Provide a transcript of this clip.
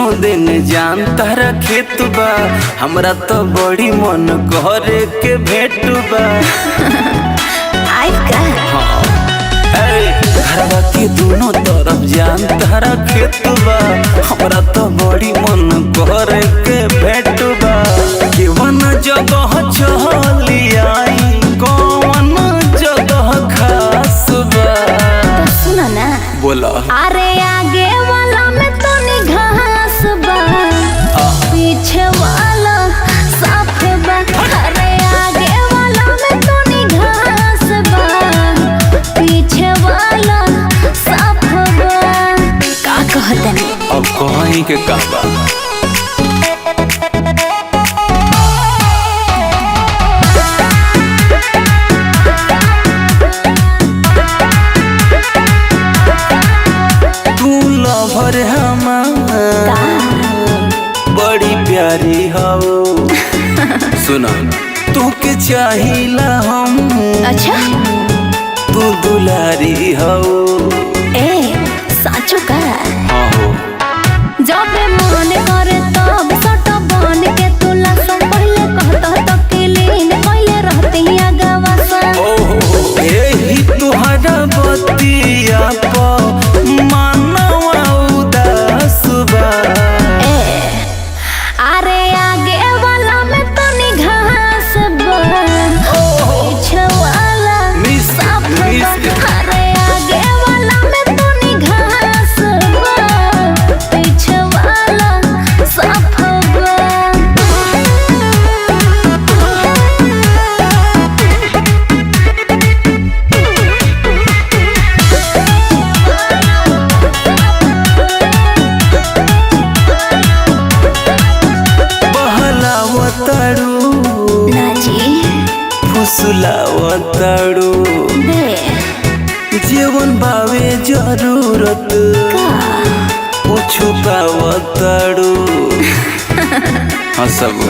दोनों दिन जान तारा खेत बा, हमरा तो बड़ी मन करे के भेट बा। घरवा के दोनों तरफ जान तारा खेत बा, हमरा तो बड़ी मन करे के भेट बा। केवन जगह चली आई, कौन जगह खास बा? तो सुना ना, बोला। अरे आगे वाला में तो घास बा, पीछे वाला साफ बा। अरे आगे वाला में तो घास बा, पीछे वाला साफ बा। का कहतनी अब कहीं के का बा? लवर हमार बड़ी प्यारी हो, सुना तू के चाहिला हम। अच्छा तू दुलारी हो। ए साचो का? हाँ हो। जब मन करे तब सट बन के तुला सब पहले कहता तो किलीन पहले रहती आगवा सा। ओहो एही तुहरा बतिया प मानवा उदास बा। अरे आगे वाला में तो घास बा, पीछे वाला साफ बा। अरे आगे वाला में तो घास बा, पीछे वाला साफ बा। बहलावताड़ू नाची फुसलावताड़ू, दे जीवन बावे जरूरत का वो छुपावताड़ू। हाँ सब